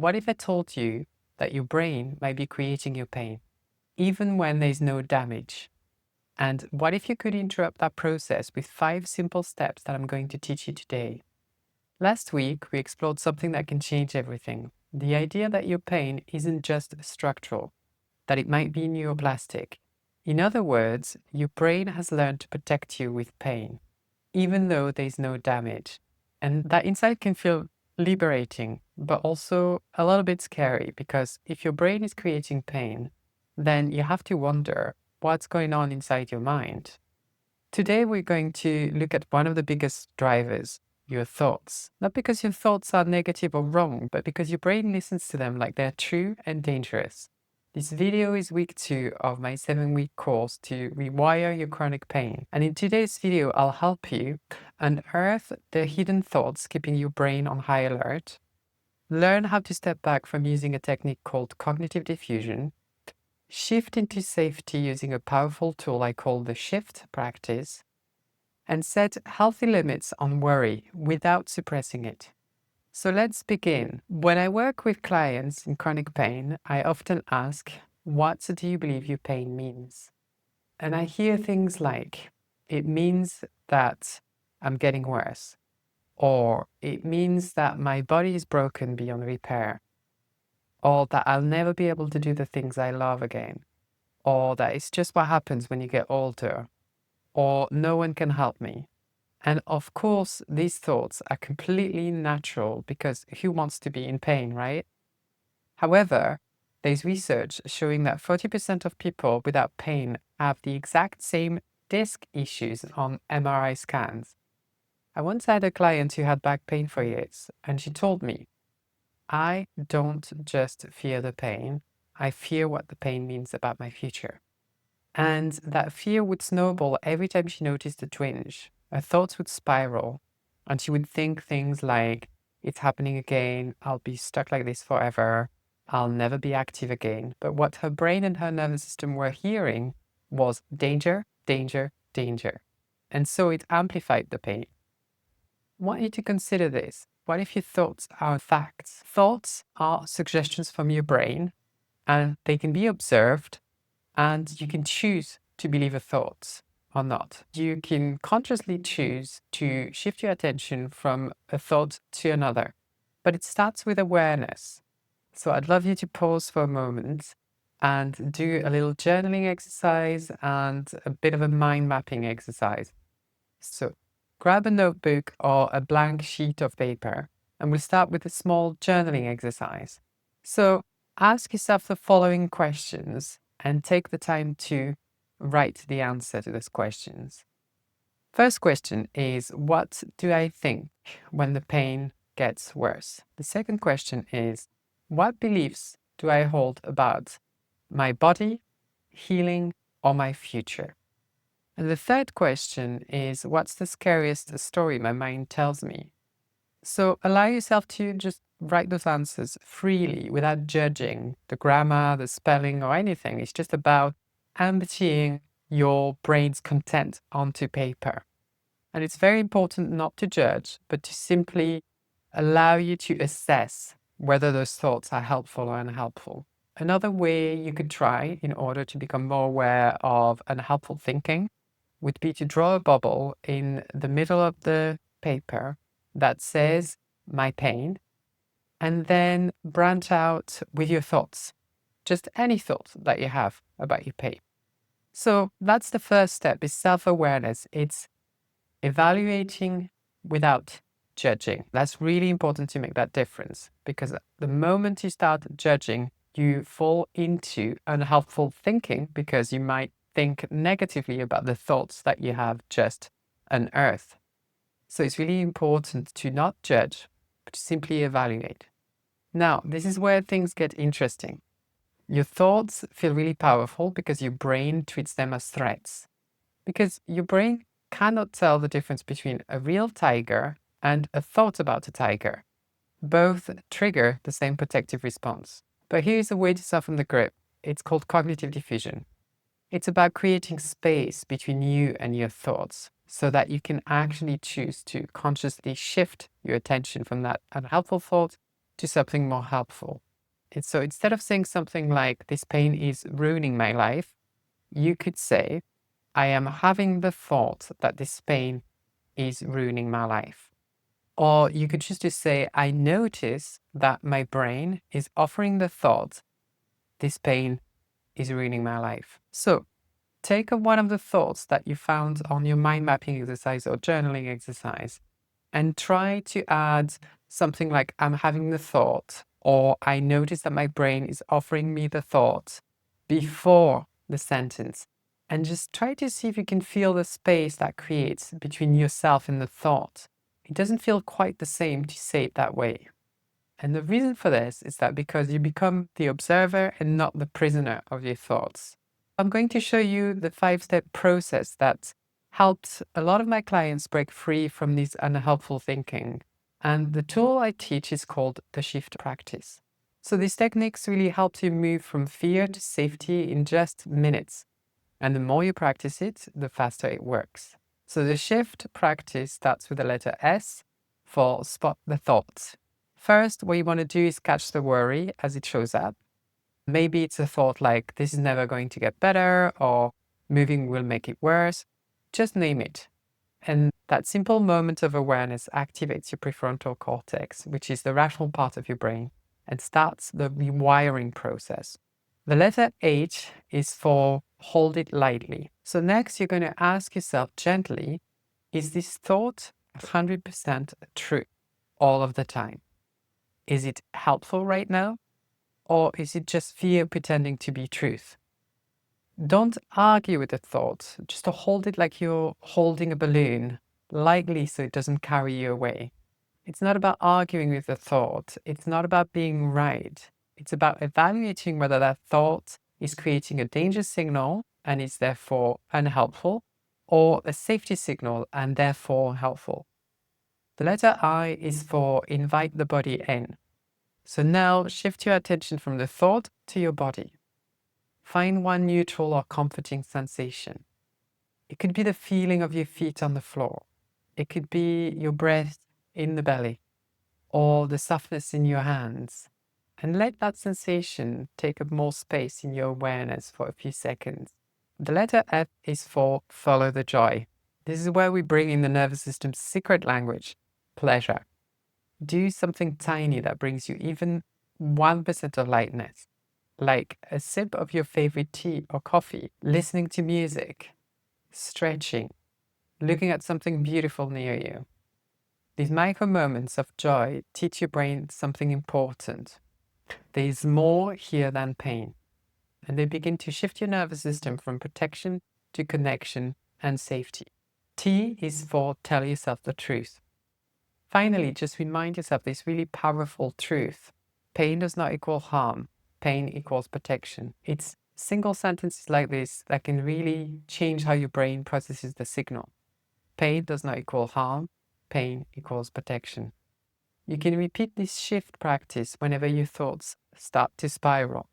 What if I told you that your brain might be creating your pain, even when there's no damage? And what if you could interrupt that process with 5 simple steps that I'm going to teach you today? Last week, we explored something that can change everything. The idea that your pain isn't just structural, that it might be neuroplastic. In other words, your brain has learned to protect you with pain, even though there's no damage. And that insight can feel liberating, but also a little bit scary, because if your brain is creating pain, then you have to wonder what's going on inside your mind. Today, we're going to look at one of the biggest drivers, your thoughts. Not because your thoughts are negative or wrong, but because your brain listens to them like they're true and dangerous. This video is week 2 of my 7-week course to rewire your chronic pain. And in today's video, I'll help you unearth the hidden thoughts keeping your brain on high alert, learn how to step back from using a technique called cognitive diffusion, shift into safety using a powerful tool I call the shift practice, and set healthy limits on worry without suppressing it. So let's begin. When I work with clients in chronic pain, I often ask, what do you believe your pain means? And I hear things like, it means that I'm getting worse, or it means that my body is broken beyond repair, or that I'll never be able to do the things I love again, or that it's just what happens when you get older, or no one can help me. And of course, these thoughts are completely natural because who wants to be in pain, right? However, there's research showing that 40% of people without pain have the exact same disc issues on MRI scans. I once had a client who had back pain for years, and she told me, I don't just fear the pain, I fear what the pain means about my future. And that fear would snowball every time she noticed a twinge. Her thoughts would spiral, and she would think things like, it's happening again, I'll be stuck like this forever, I'll never be active again. But what her brain and her nervous system were hearing was danger, danger, danger. And so it amplified the pain. I want you to consider this. What if your thoughts are facts? Thoughts are suggestions from your brain, and they can be observed, and you can choose to believe a thought or not. You can consciously choose to shift your attention from a thought to another, but it starts with awareness. So I'd love you to pause for a moment and do a little journaling exercise and a bit of a mind mapping exercise. So grab a notebook or a blank sheet of paper, and we'll start with a small journaling exercise. So ask yourself the following questions and take the time to write the answer to those questions. First question is, what do I think when the pain gets worse? The second question is, what beliefs do I hold about my body, healing, or my future? And the third question is, what's the scariest story my mind tells me? So allow yourself to just write those answers freely without judging the grammar, the spelling, or anything. It's just about emptying your brain's content onto paper. And it's very important not to judge, but to simply allow you to assess whether those thoughts are helpful or unhelpful. Another way you could try in order to become more aware of unhelpful thinking would be to draw a bubble in the middle of the paper that says my pain, and then branch out with your thoughts, just any thoughts that you have about your pain. So that's the first step, is self-awareness. It's evaluating without judging. That's really important to make that difference, because the moment you start judging, you fall into unhelpful thinking because you might think negatively about the thoughts that you have just unearthed. So it's really important to not judge, but to simply evaluate. Now, this is where things get interesting. Your thoughts feel really powerful because your brain treats them as threats. Because your brain cannot tell the difference between a real tiger and a thought about a tiger. Both trigger the same protective response. But here's a way to soften the grip. It's called cognitive diffusion. It's about creating space between you and your thoughts so that you can actually choose to consciously shift your attention from that unhelpful thought to something more helpful. So instead of saying something like, this pain is ruining my life, you could say, I am having the thought that this pain is ruining my life. Or you could just say, I notice that my brain is offering the thought, this pain is ruining my life. So take one of the thoughts that you found on your mind mapping exercise or journaling exercise and try to add something like, I'm having the thought, or I notice that my brain is offering me the thought before the sentence. And just try to see if you can feel the space that creates between yourself and the thought. It doesn't feel quite the same to say it that way. And the reason for this is that because you become the observer and not the prisoner of your thoughts. I'm going to show you the 5-step process that helped a lot of my clients break free from this unhelpful thinking. And the tool I teach is called the shift practice. So these techniques really help you move from fear to safety in just minutes. And the more you practice it, the faster it works. So the shift practice starts with the letter S for spot the thoughts. First, what you want to do is catch the worry as it shows up. Maybe it's a thought like, this is never going to get better, or moving will make it worse. Just name it. And that simple moment of awareness activates your prefrontal cortex, which is the rational part of your brain, and starts the rewiring process. The letter H is for hold it lightly. So next, you're going to ask yourself gently, is this thought 100% true all of the time? Is it helpful right now? Or is it just fear pretending to be truth? Don't argue with the thought, just to hold it like you're holding a balloon, lightly so it doesn't carry you away. It's not about arguing with the thought. It's not about being right. It's about evaluating whether that thought is creating a danger signal and is therefore unhelpful, or a safety signal and therefore helpful. The letter I is for invite the body in. So now shift your attention from the thought to your body. Find one neutral or comforting sensation. It could be the feeling of your feet on the floor. It could be your breath in the belly, or the softness in your hands. And let that sensation take up more space in your awareness for a few seconds. The letter F is for follow the joy. This is where we bring in the nervous system's secret language, pleasure. Do something tiny that brings you even 1% of lightness, like a sip of your favorite tea or coffee, listening to music, stretching, looking at something beautiful near you. These micro moments of joy teach your brain something important. There is more here than pain, and they begin to shift your nervous system from protection to connection and safety. T is for tell yourself the truth. Finally, just remind yourself this really powerful truth. Pain does not equal harm. Pain equals protection. It's single sentences like this that can really change how your brain processes the signal. Pain does not equal harm. Pain equals protection. You can repeat this shift practice whenever your thoughts start to spiral.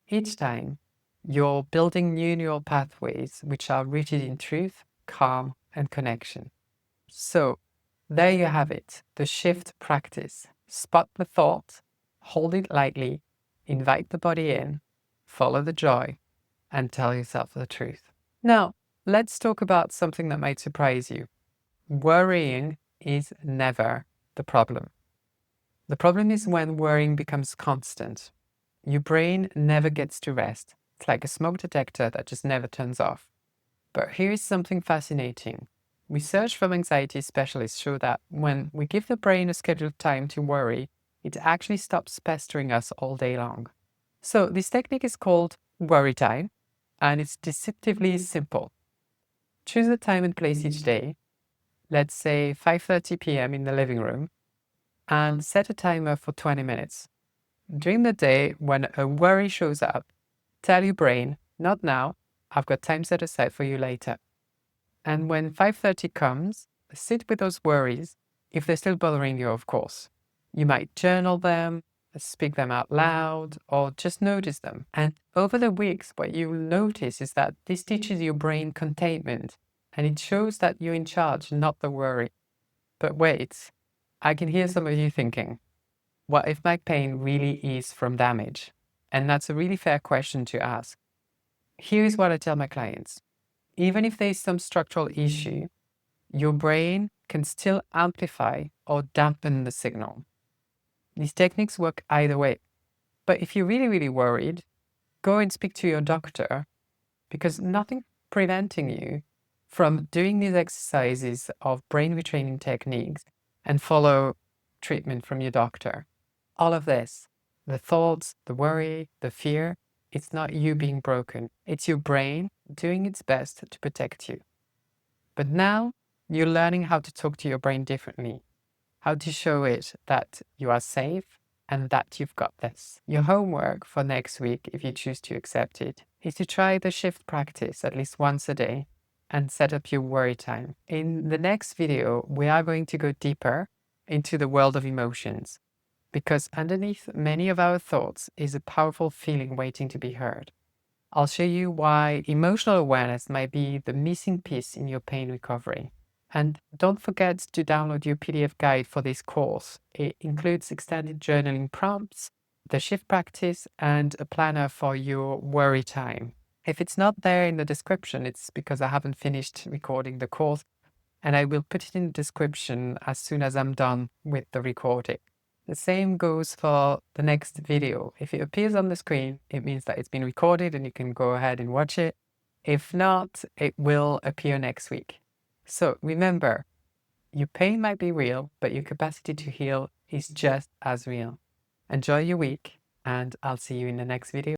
Each time, you're building new neural pathways which are rooted in truth, calm, and connection. So, there you have it, the shift practice. Spot the thought, hold it lightly, invite the body in, follow the joy, and tell yourself the truth. Now, let's talk about something that might surprise you. Worrying is never the problem. The problem is when worrying becomes constant. Your brain never gets to rest. It's like a smoke detector that just never turns off. But here is something fascinating. Research from anxiety specialists show that when we give the brain a scheduled time to worry, it actually stops pestering us all day long. So this technique is called worry time, and it's deceptively simple. Choose a time and place each day, let's say 5:30 p.m. in the living room, and set a timer for 20 minutes. During the day, when a worry shows up, tell your brain, not now, I've got time set aside for you later. And when 5:30 comes, sit with those worries, if they're still bothering you, of course. You might journal them, speak them out loud, or just notice them. And over the weeks, what you'll notice is that this teaches your brain containment, and it shows that you're in charge, not the worry. But wait, I can hear some of you thinking, What if my pain really is from damage? And that's a really fair question to ask. Here's what I tell my clients. Even if there's some structural issue, your brain can still amplify or dampen the signal. These techniques work either way. But if you're really, really worried, go and speak to your doctor, because nothing preventing you from doing these exercises of brain retraining techniques and follow treatment from your doctor. All of this, the thoughts, the worry, the fear, it's not you being broken. It's your brain doing its best to protect you. But now you're learning how to talk to your brain differently, how to show it that you are safe and that you've got this. Your homework for next week, if you choose to accept it, is to try the shift practice at least once a day and set up your worry time. In the next video, we are going to go deeper into the world of emotions, because underneath many of our thoughts is a powerful feeling waiting to be heard. I'll show you why emotional awareness might be the missing piece in your pain recovery. And don't forget to download your PDF guide for this course. It includes extended journaling prompts, the shift practice, and a planner for your worry time. If it's not there in the description, it's because I haven't finished recording the course, and I will put it in the description as soon as I'm done with the recording. The same goes for the next video. If it appears on the screen, it means that it's been recorded and you can go ahead and watch it. If not, it will appear next week. So remember, your pain might be real, but your capacity to heal is just as real. Enjoy your week, and I'll see you in the next video.